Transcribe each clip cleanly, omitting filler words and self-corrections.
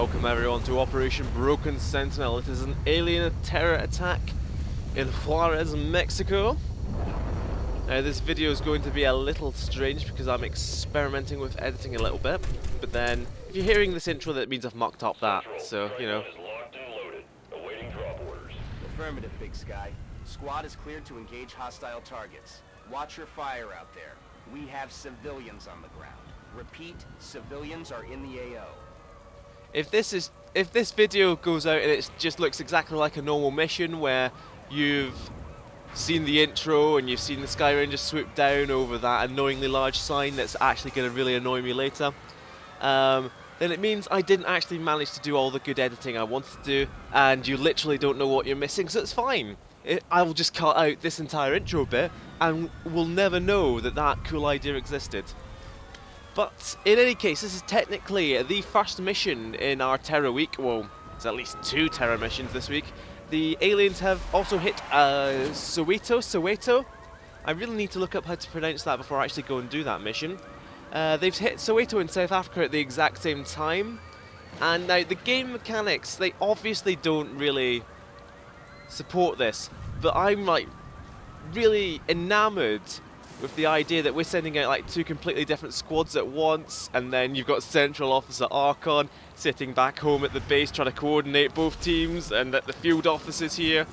Welcome everyone to Operation Broken Sentinel. It is an alien terror attack in Juarez, Mexico. Now this video is going to be a little strange because I'm experimenting with editing a little bit, but then if you're hearing this intro that means I've mucked up that, so you know. Affirmative, Big Sky. Squad is cleared to engage hostile targets. Watch your fire out there. We have civilians on the ground. Repeat, civilians are in the AO. If this video goes out and it just looks exactly like a normal mission where you've seen the intro and you've seen the Sky Ranger swoop down over that annoyingly large sign that's actually going to really annoy me later, then it means I didn't actually manage to do all the good editing I wanted to do, and you literally don't know what you're missing, so it's fine. I will just cut out this entire intro bit and we'll never know that that cool idea existed. But in any case, this is technically the first mission in our Terror Week. Well, it's at least 2 Terror missions this week. The aliens have also hit Soweto. I really need to look up how to pronounce that before I actually go and do that mission. They've hit Soweto in South Africa at the exact same time. And now the game mechanics, they obviously don't really support this. But I'm like really enamoured with the idea that we're sending out like 2 completely different squads at once, and then you've got Central Officer Archon sitting back home at the base trying to coordinate both teams, and that the field officers here,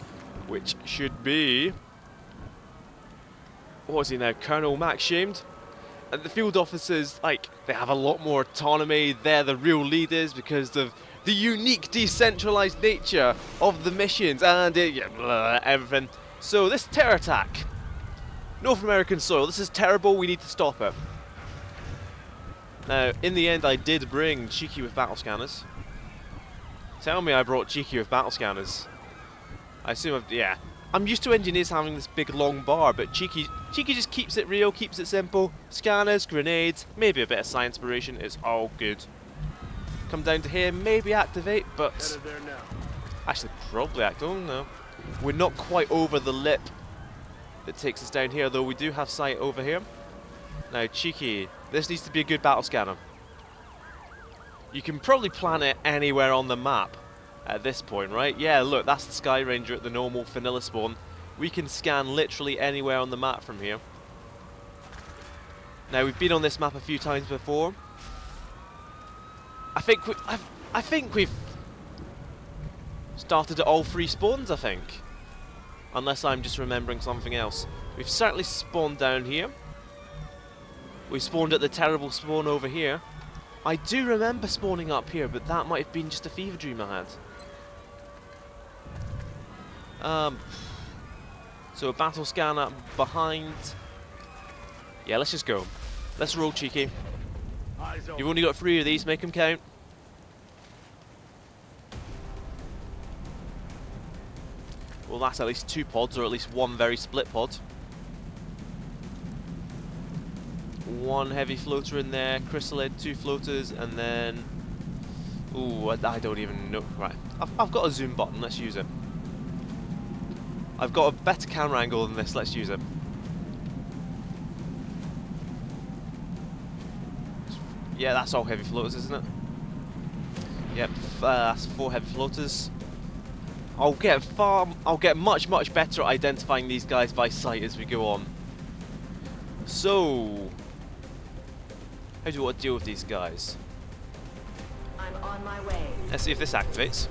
which should be, what is he now, Colonel Max Shamed? And the field officers, like, they have a lot more autonomy, they're the real leaders because of the unique decentralized nature of the missions and everything. So this terror attack, North American soil, this is terrible, we need to stop it. Now, in the end I did bring Cheeky with battle scanners. Tell me I brought Cheeky with battle scanners. I assume yeah. I'm used to engineers having this big long bar, but Cheeky just keeps it real, keeps it simple. Scanners, grenades, maybe a bit of science inspiration, it's all good. Come down to here, maybe activate, but actually probably activate, oh no. We're not quite over the lip that takes us down here, though we do have sight over here. Now, Cheeky, this needs to be a good battle scanner. You can probably plan it anywhere on the map at this point, right? Yeah, look, that's the Sky Ranger at the normal vanilla spawn. We can scan literally anywhere on the map from here. Now, we've been on this map a few times before. I think we've started at all 3 spawns, I think. Unless I'm just remembering something else. We've certainly spawned down here. We spawned at the terrible spawn over here. I do remember spawning up here, but that might have been just a fever dream I had. So a battle scanner behind. Yeah, let's just go. Let's roll, Cheeky. You've only got 3 of these, make them count. Well, that's at least 2 pods, or at least 1 very split pod. 1 heavy floater in there, chrysalid, 2 floaters, and then... Ooh, I don't even know. Right, I've got a zoom button, let's use it. I've got a better camera angle than this, let's use it. Yeah, that's all heavy floaters, isn't it? Yep, that's 4 heavy floaters. I'll get much better at identifying these guys by sight as we go on. So, how do you want to deal with these guys? I'm on my way. Let's see if this activates.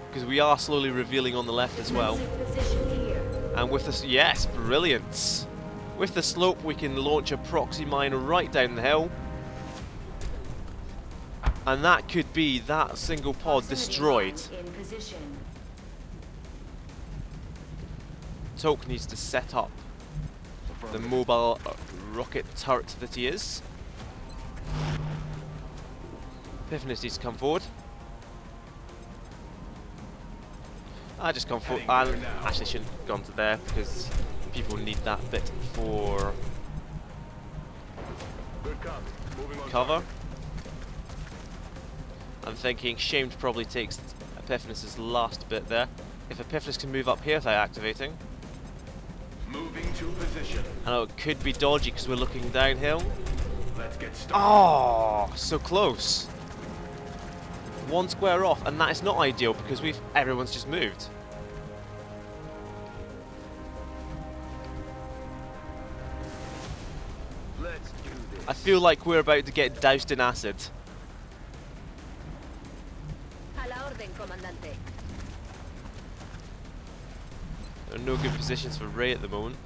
Because we are slowly revealing on the left as well. And with this, yes, brilliant. With the slope, we can launch a proxy mine right down the hill. And that could be that single pod destroyed. Toke needs to set up the mobile rocket turret that he is. Epiphanes needs to come forward. I just come forward. I actually shouldn't have gone to there because people need that bit for cover. I'm thinking Shamed probably takes Epiphanes' last bit there. If Epiphanes can move up here without activating. Moving to position. I know it could be dodgy because we're looking downhill. Let's get started. Oh, so close. 1 square off, and that is not ideal because everyone's just moved. Let's do this. I feel like we're about to get doused in acid. A la orden, comandante. There are no good positions for Ray at the moment.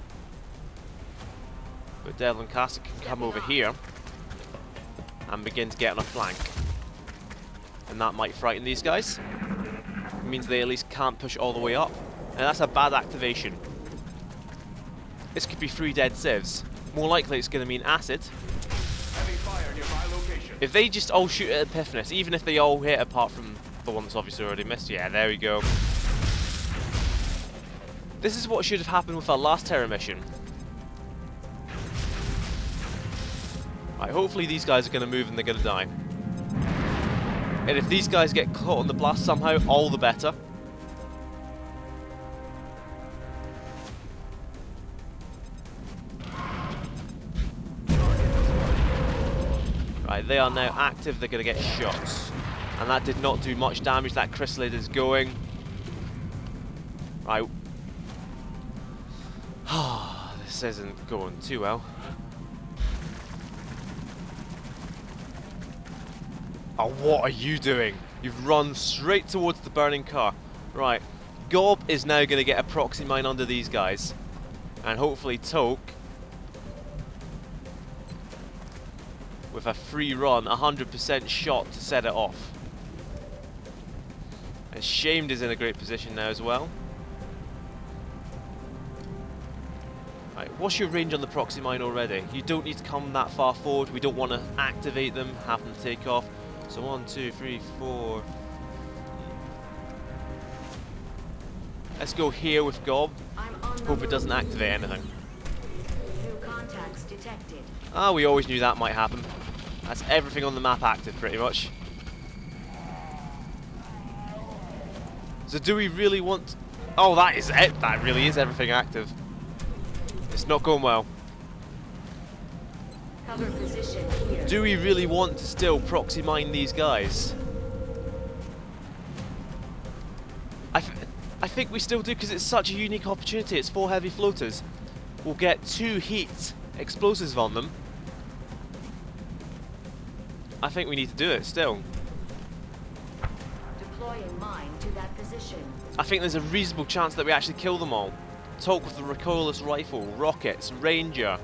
But Devil and Caster can come over here and begin to get on a flank. And that might frighten these guys. It means they at least can't push all the way up. And that's a bad activation. This could be 3 dead civs. More likely it's going to mean acid. Heavy fire nearby location. If they just all shoot at Epiphanis, even if they all hit apart from the one that's obviously already missed. Yeah, there we go. This is what should have happened with our last Terror mission. Right, hopefully these guys are going to move and they're going to die. And if these guys get caught on the blast somehow, all the better. Right, they are now active, they're going to get shots. And that did not do much damage, that chrysalid is going. Right. This isn't going too well. Oh, what are you doing? You've run straight towards the burning car. Right. Gob is now going to get a proxy mine under these guys. And hopefully Toke, with a free run, 100% shot to set it off. And Shamed is in a great position now as well. Right, what's your range on the proxy mine already? You don't need to come that far forward. We don't want to activate them, have them take off. So 1, 2, 3, 4. Let's go here with Gob. I'm on the Hope it doesn't move. activate anything. New contacts detected. Ah, we always knew that might happen. That's everything on the map active, pretty much. So do we really want... Oh, that is it. That really is everything active. It's not going well. Cover position here. Do we really want to still proxy mine these guys? I think we still do because it's such a unique opportunity. It's 4 heavy floaters. We'll get 2 heat explosives on them. I think we need to do it still. Deploying mine to that position. I think there's a reasonable chance that we actually kill them all. Talk with the recoilless rifle, rockets, ranger.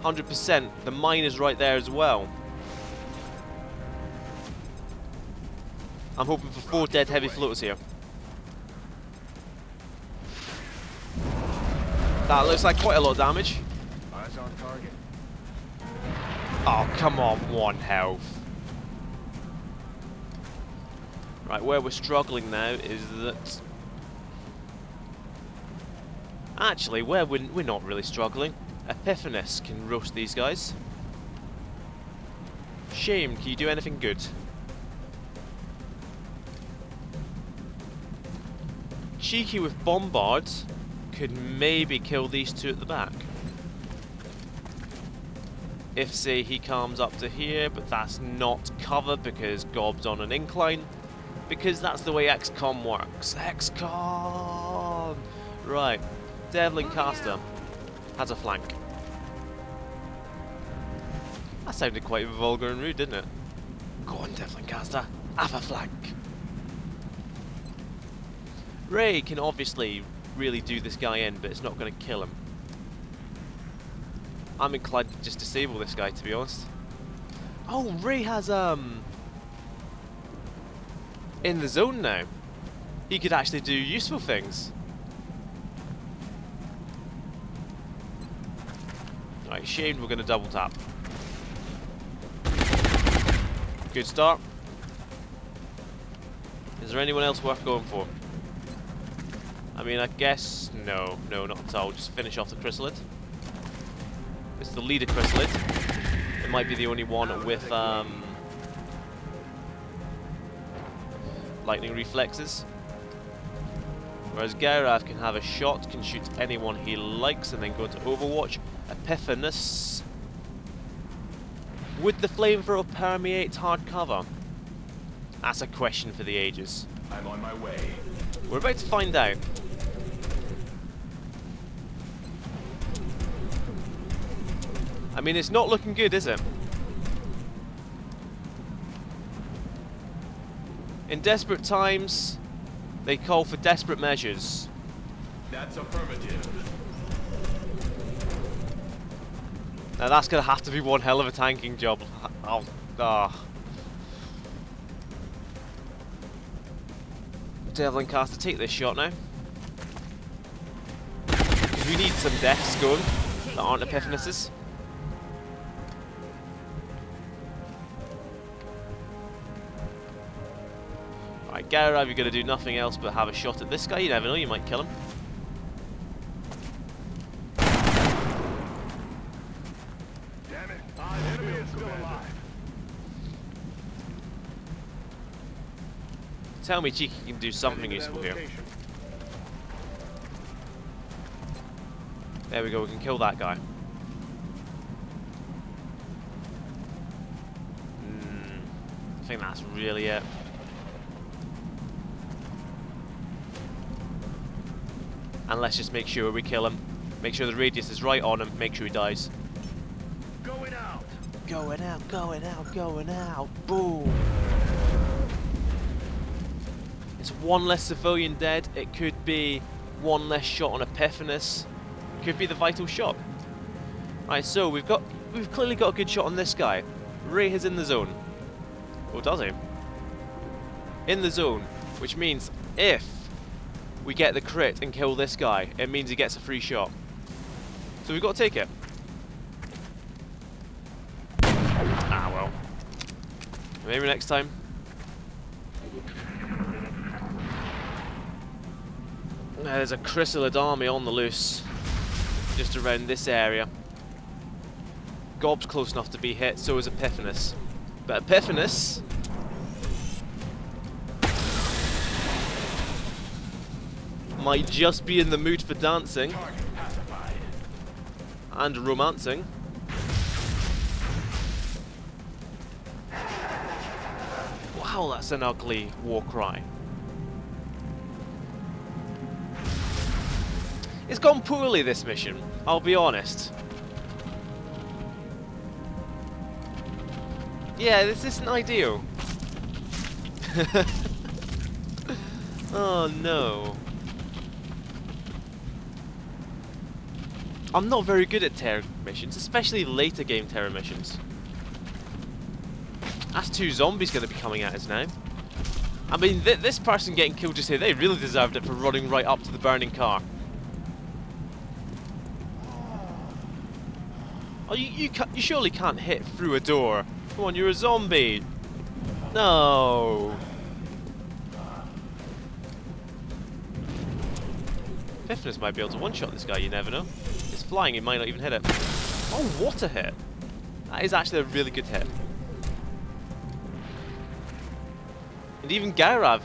100%. The mine is right there as well. I'm hoping for 4 dead heavy floaters here. That looks like quite a lot of damage. Eyes on target. Oh, come on, 1 health. Right, where we're struggling now is that... Actually, where we're not really struggling. Epiphanis can roast these guys. Shame, can you do anything good? Cheeky with Bombard could maybe kill these 2 at the back. If, say, he comes up to here, but that's not covered because Gob's on an incline. Because that's the way XCOM works. XCOM! Right. Devlin Caster has a flank. That sounded quite vulgar and rude, didn't it? Go on, Devlin Caster. Have a flank. Ray can obviously really do this guy in, but it's not going to kill him. I'm inclined to just disable this guy, to be honest. Oh, Ray has, in the zone now. He could actually do useful things. Right, Shamed, we're going to double tap. Good start. Is there anyone else worth going for? I mean, I guess... No, not at all. Just finish off the chrysalid. It's the leader chrysalid. It might be the only one with lightning reflexes. Whereas Gairav can have a shot, can shoot anyone he likes, and then go to Overwatch. Epiphanis. Would the flamethrower permeate hard cover? That's a question for the ages. I'm on my way. We're about to find out. I mean, it's not looking good, is it? In desperate times, they call for desperate measures. That's affirmative. Now that's gonna have to be one hell of a tanking job. Oh, Devlin Caster, take this shot now. Because we need some deaths going that aren't Epiphanuses. Alright, Garrav, you're gonna do nothing else but have a shot at this guy. You never know, you might kill him. Damn it! The enemy is still alive. Tell me Cheeky can do something useful here. There we go, we can kill that guy. I think that's really it. And let's just make sure we kill him. Make sure the radius is right on him, make sure he dies. Going out. Going out, going out, going out. Boom. It's one less civilian dead. It could be one less shot on Epiphanus. Could be the vital shot. Right, so we've clearly got a good shot on this guy. Ray is in the zone. Or does he? In the zone, which means if we get the crit and kill this guy, it means he gets a free shot. So we've got to take it. Ah well. Maybe next time. There's a chrysalid army on the loose. Just around this area. Gob's close enough to be hit, so is Epiphanus. But Epiphanus might just be in the mood for dancing and romancing. Wow, that's an ugly war cry. It's gone poorly, this mission, I'll be honest. Yeah, this isn't ideal. Oh no. I'm not very good at terror missions, especially later game terror missions. That's 2 zombies going to be coming at us now. I mean, this person getting killed just here, they really deserved it for running right up to the burning car. Oh, you surely can't hit through a door. Come on, you're a zombie. No. Epiphanus might be able to one-shot this guy, you never know. It's flying, he might not even hit it. Oh, what a hit. That is actually a really good hit. And even Garrav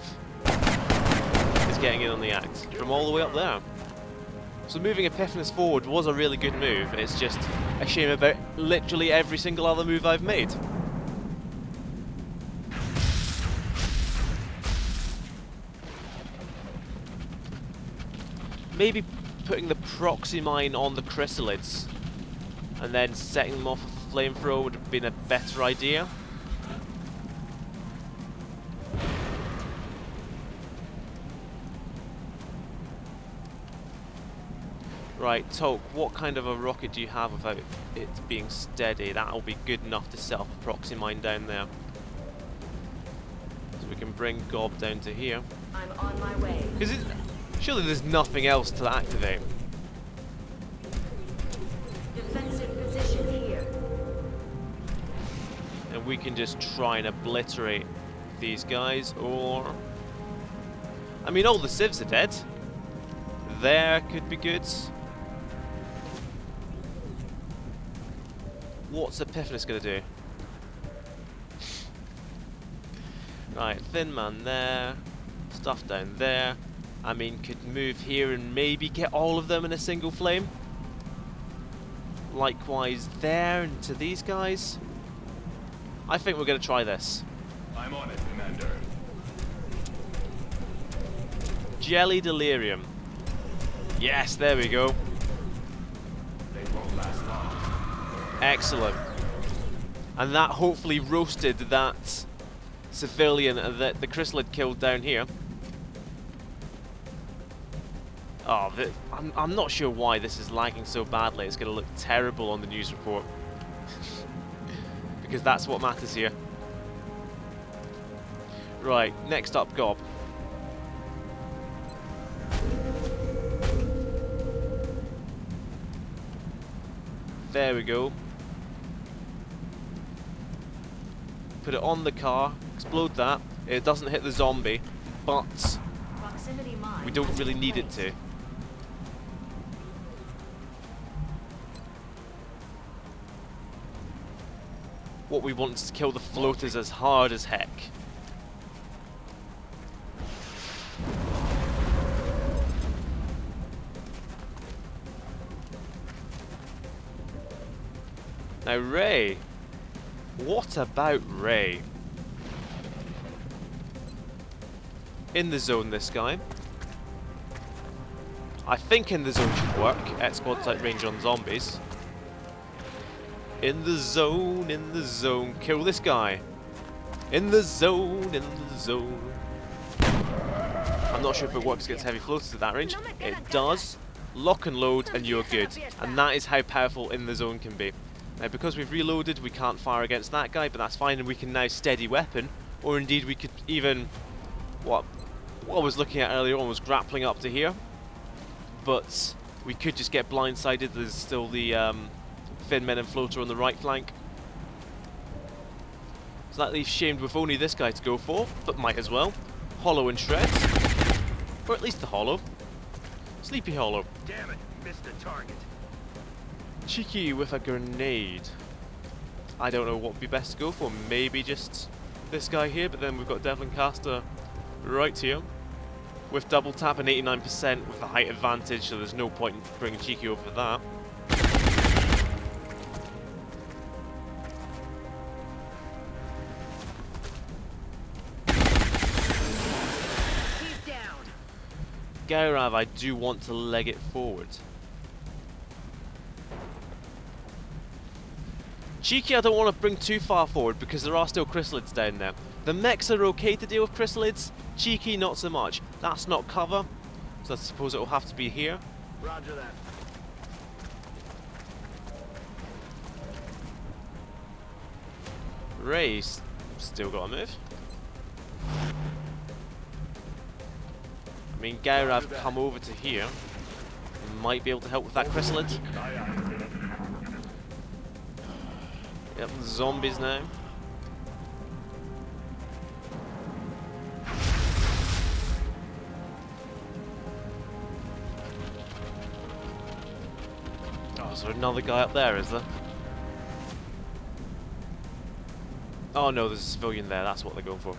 is getting in on the act from all the way up there. So moving Epiphanus forward was a really good move. It's just a shame about literally every single other move I've made. Maybe putting the proxy mine on the chrysalids and then setting them off with a flamethrower would have been a better idea. Right, Tolk, what kind of a rocket do you have without it being steady? That'll be good enough to set up a proxy mine down there. So we can bring Gob down to here. I'm on my way. Because surely there's nothing else to activate. Defensive position here. And we can just try and obliterate these guys, or... I mean, all the civs are dead. There could be good. What's Epiphanus going to do? Right, thin man there. Stuff down there. I mean, could move here and maybe get all of them in a single flame. Likewise there and to these guys. I think we're going to try this. I'm on it, Commander. Jelly delirium. Yes, there we go. They won't last long. Excellent. And that hopefully roasted that civilian that the chrysalid killed down here. Oh, I'm not sure why this is lagging so badly. It's going to look terrible on the news report. Because that's what matters here. Right, next up, Gob. There we go. Put it on the car, explode that. It doesn't hit the zombie, but Proximity mine we don't has really been need it placed. to. What we want is to kill the floaters as hard as heck. Now Ray, what about Ray? In the zone, this guy. I think in the zone should work. X-Squad type range on zombies. In the zone, kill this guy. In the zone, I'm not sure if it works against heavy floaters at that range. It does. Lock and load and you're good. And that is how powerful in the zone can be. Now because we've reloaded, we can't fire against that guy, but that's fine, and we can now steady weapon. Or indeed we could even... What I was looking at earlier on was grappling up to here. But we could just get blindsided. There's still the Fin Men and Floater on the right flank. So that leaves Shamed with only this guy to go for, but might as well. Hollow and Shreds. Or at least the Hollow. Sleepy Hollow. Damn it, missed the target. Cheeky with a grenade. I don't know what would be best to go for. Maybe just this guy here, but then we've got Devlin Caster right here. With double tap and 89% with the height advantage, so there's no point in bringing Cheeky over for that. Keep down. Gaurav, I do want to leg it forward. Cheeky I don't want to bring too far forward because there are still chrysalids down there. The mechs are okay to deal with chrysalids, Cheeky not so much. That's not cover, so I suppose it will have to be here. Roger that. Ray's still got a move. I mean, Gaurav come over to here. Might be able to help with that chrysalid. Aye, aye. Yep, zombies now. Oh, is there another guy up there, is there? Oh no, there's a civilian there, that's what they're going for.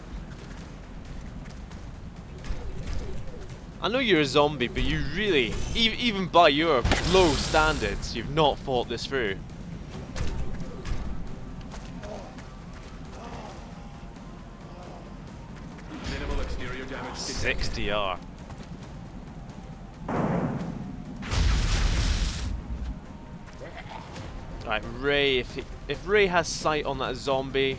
I know you're a zombie, but you really, even by your low standards, you've not fought this through. Minimal exterior damage. 60R. Right, Ray, if Ray has sight on that zombie,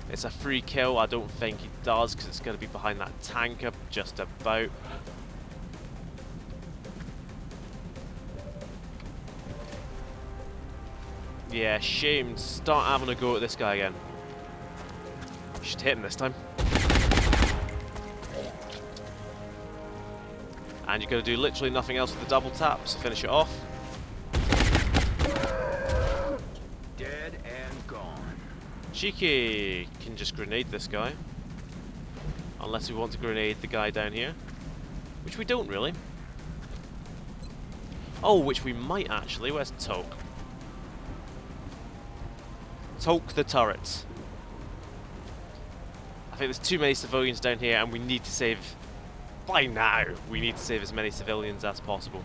it's a free kill. I don't think he does, because it's going to be behind that tanker, just about. Yeah, shame. Start having a go at this guy again. Should hit him this time. And you're going to do literally nothing else with the double tap, so finish it off. Dead and gone. Cheeky can just grenade this guy. Unless we want to grenade the guy down here. Which we don't really. Oh, which we might actually. Where's Toke? Toke the turret. I think there's too many civilians down here and we need to save... By now, we need to save as many civilians as possible.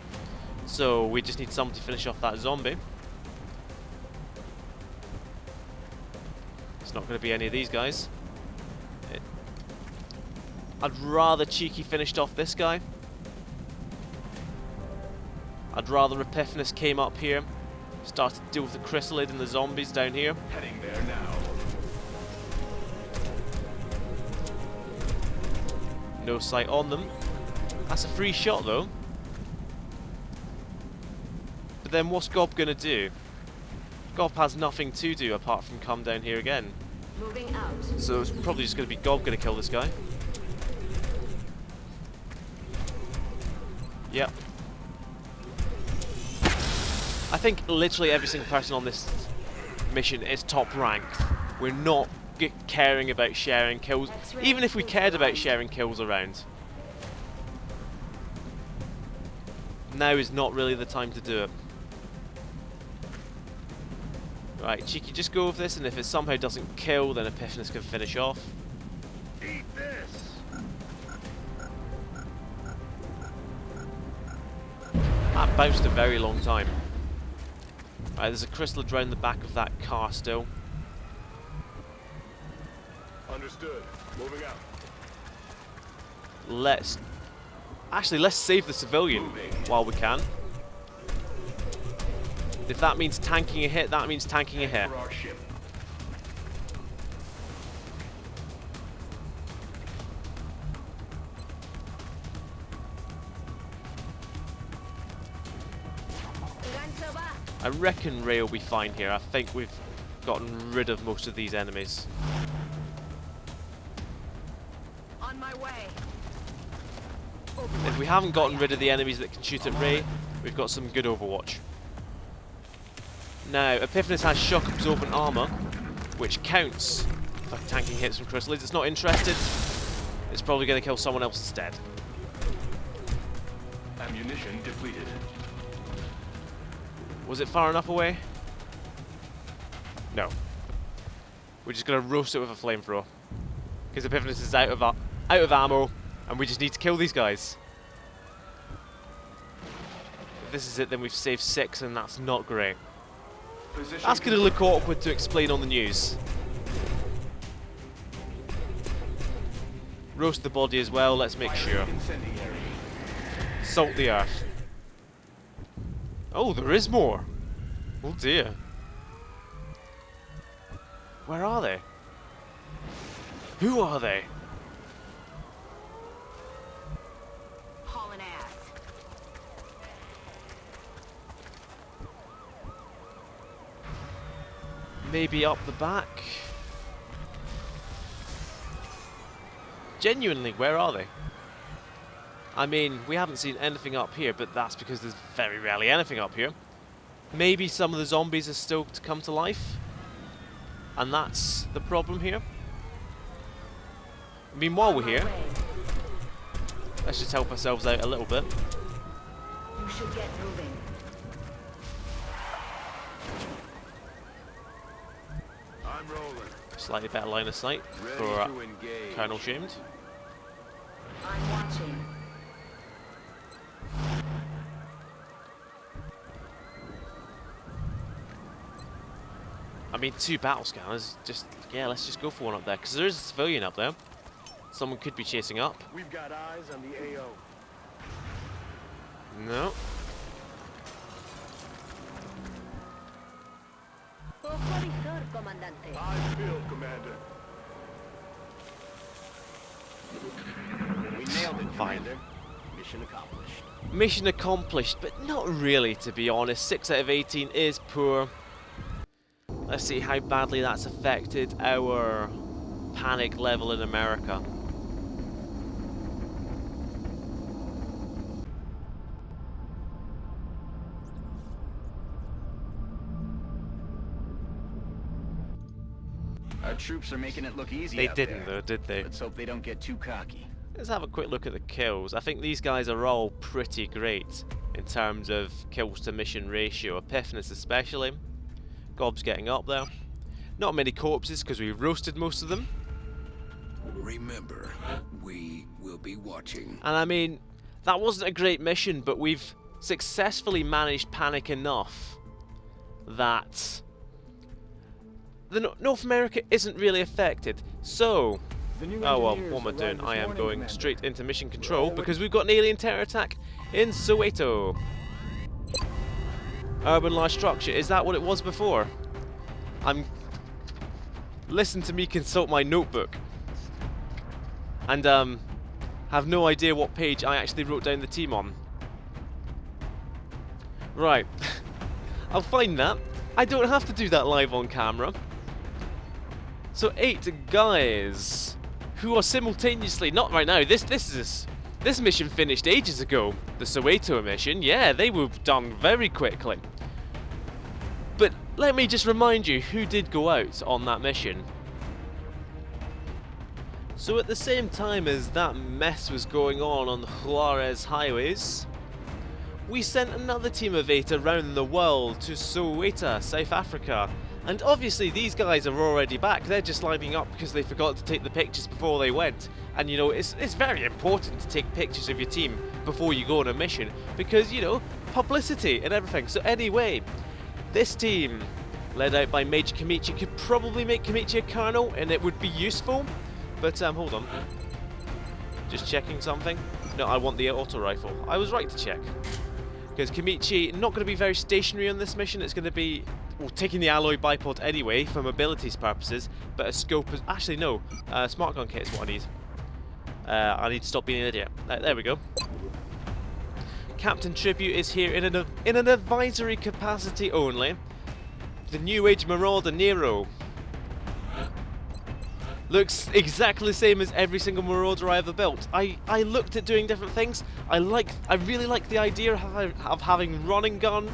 So we just need somebody to finish off that zombie. It's not going to be any of these guys. I'd rather Cheeky finished off this guy. I'd rather Epiphanes came up here, started to deal with the chrysalid and the zombies down here. Heading there now. No sight on them. That's a free shot though. But then what's Gob gonna do? Gob has nothing to do apart from come down here again. Moving out. So it's probably just gonna be Gob gonna kill this guy. Yep. I think literally every single person on this mission is top ranked. We're not caring about sharing kills. Even if we cared about sharing kills around, now is not really the time to do it. Right, Cheeky, just go with this, and if it somehow doesn't kill, then Epiphanes can finish off. Eat this. That bounced a very long time. Right, there's a chrysalid around the back of that car still. Understood. Moving out. Let's save the civilian while we can. If that means tanking a hit, that means tanking a hit. For our ship. I reckon Ray will be fine here. I think we've gotten rid of most of these enemies. On my way. If we haven't gotten rid of the enemies that can shoot at Ray, we've got some good Overwatch. Now, Epiphanes has shock absorbent armor, which counts for tanking hits from chrysalids. It's not interested. It's probably going to kill someone else instead. Ammunition depleted. Was it far enough away? No. We're just going to roast it with a flamethrower. Because Epiphanes is out of ammo, and we just need to kill these guys. If this is it, then we've saved 6, and that's not great. Position That's going to look awkward to explain on the news. Roast the body as well, let's make sure. incendiary. Salt the earth. Oh, there is more. Oh dear. Where are they? Who are they? Hauling ass. Maybe up the back? Genuinely, where are they? I mean, we haven't seen anything up here, but that's because there's very rarely anything up here. Maybe some of the zombies are still to come to life, and that's the problem here. I mean, while we're here, let's just help ourselves out a little bit. You should get moving. I'm rolling. Slightly better line of sight Ready for to engage. Colonel Shamed. I'm watching. I mean, 2 battle scanners, yeah, let's just go for one up there, because there is a civilian up there. Someone could be chasing up. We've got eyes on the AO. No. I feel, Commander. We nailed it, Fine. Commander. Mission accomplished. Mission accomplished, but not really, to be honest. 6 out of 18 is poor. Let's see how badly that's affected our panic level in America. Our troops are making it look easy They out didn't there. though, did they? Let's hope they don't get too cocky. Let's have a quick look at the kills. I think these guys are all pretty great in terms of kills to mission ratio. Epiphanes especially. Gob's getting up there. Not many corpses because we roasted most of them. Remember, we will be watching. And I mean, that wasn't a great mission, but we've successfully managed panic enough that the North America isn't really affected. So, oh well, what am I doing? I am going straight into mission control because we've got an alien terror attack in Soweto. Urban large structure. Is that what it was before? Listen to me consult my notebook. And have no idea what page I actually wrote down the team on. Right. I'll find that. I don't have to do that live on camera. So 8 guys who are simultaneously, not right now, this mission finished ages ago. The Soweto mission, yeah, they were done very quickly. But let me just remind you who did go out on that mission. So at the same time as that mess was going on the Juarez highways, we sent another team of 8 around the world to Soweto, South Africa. And obviously these guys are already back, they're just lining up because they forgot to take the pictures before they went. And you know, it's very important to take pictures of your team before you go on a mission, because you know, publicity and everything. So anyway, this team, led out by Major Kamichi, could probably make Kamichi a colonel and it would be useful. But hold on, just checking something. No, I want the auto rifle. I was right to check. Because Kamichi, not going to be very stationary on this mission, it's going to be, well, taking the alloy bipod anyway for mobility's purposes, but a scope is, actually no, smart gun kit is what I need. I need to stop being an idiot. There we go. Captain Tribute is here in an advisory capacity only. The New Age Marauder Nero. Looks exactly the same as every single Marauder I ever built. I looked at doing different things. I really like the idea of having running gun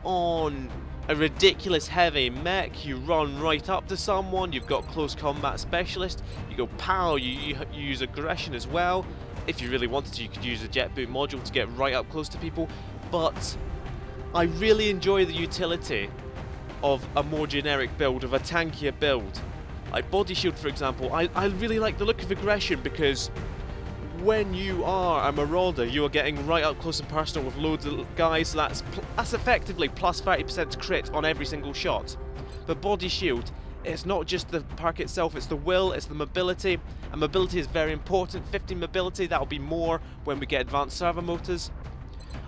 on a ridiculous heavy mech. You run right up to someone, you've got close combat specialist, you go pow, you use aggression as well. If you really wanted to, you could use a jet boot module to get right up close to people. But I really enjoy the utility of a more generic build, of a tankier build. Like Body Shield, for example, I really like the look of aggression, because when you are a Marauder, you are getting right up close and personal with loads of guys, so that's effectively plus 30% crit on every single shot. But Body Shield, it's not just the perk itself, it's the will, it's the mobility, and mobility is very important. 50 mobility, that'll be more when we get advanced servo motors.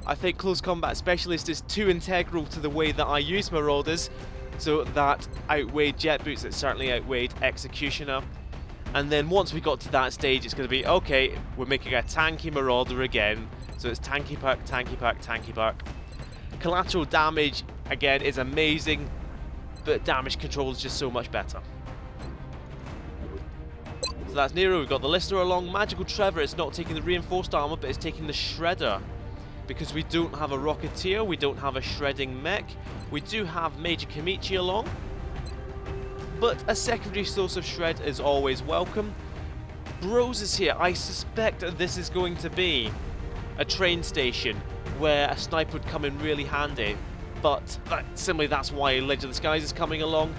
I think Close Combat Specialist is too integral to the way that I use Marauders, so that outweighed Jet Boots, it certainly outweighed Executioner. And then once we got to that stage, it's going to be, okay, we're making a tanky Marauder again. So it's tanky perk, tanky perk, tanky perk. Collateral damage, again, is amazing, but damage control is just so much better. So that's Nero. We've got the Listener along. Magical Trevor, it's not taking the reinforced armor, but it's taking the Shredder. Because we don't have a Rocketeer, we don't have a shredding mech. We do have Major Kamichi along, but a secondary source of shred is always welcome. Bros is here. I suspect that this is going to be a train station where a sniper would come in really handy, but simply that's why Legend of the Skies is coming along.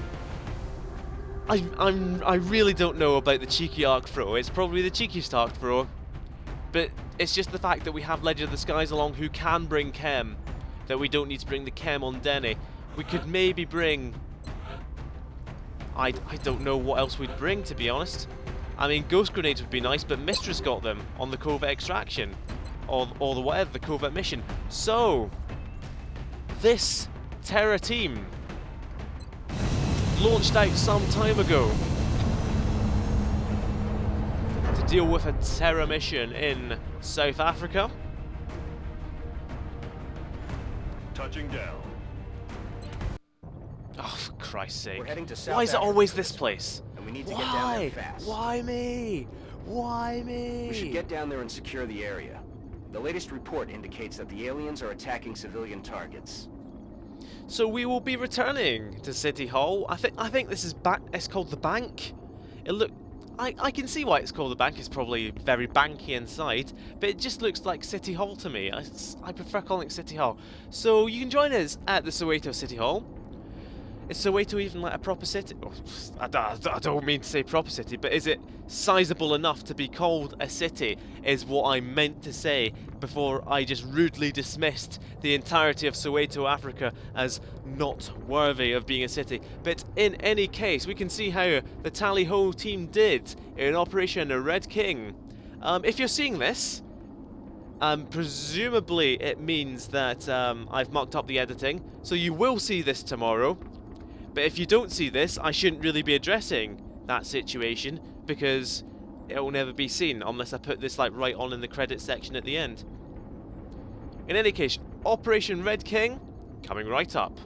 I really don't know about the cheeky arc throw. It's probably the cheekiest arc throw. But it's just the fact that we have Legend of the Skies along who can bring chem, that we don't need to bring the chem on Denny. We could maybe bring... I don't know what else we'd bring, to be honest. I mean, Ghost Grenades would be nice, but Mistress got them on the Covert Extraction. Or the whatever, the Covert Mission. So, this Terror team launched out some time ago deal with a terror mission in South Africa. Touching down. Oh, for Christ's sake. We're heading to South Why is it Africa always this place? And we need to get down there fast. Why me? Why me? We should get down there and secure the area. The latest report indicates that the aliens are attacking civilian targets. So we will be returning to City Hall. I think this is it's called the Bank. I can see why it's called the Bank. It's probably very banky inside, but it just looks like City Hall to me. I prefer calling it City Hall. So you can join us at the Soweto City Hall. Is Soweto even like a proper city? Oh, I don't mean to say proper city, but is it sizable enough to be called a city, is what I meant to say before I just rudely dismissed the entirety of Soweto, Africa as not worthy of being a city. But in any case, we can see how the Tally-Ho team did in Operation Red King. If you're seeing this, Presumably it means that I've mocked up the editing, so you will see this tomorrow. But if you don't see this, I shouldn't really be addressing that situation, because it will never be seen unless I put this like right on in the credits section at the end. In any case, Operation Red King coming right up.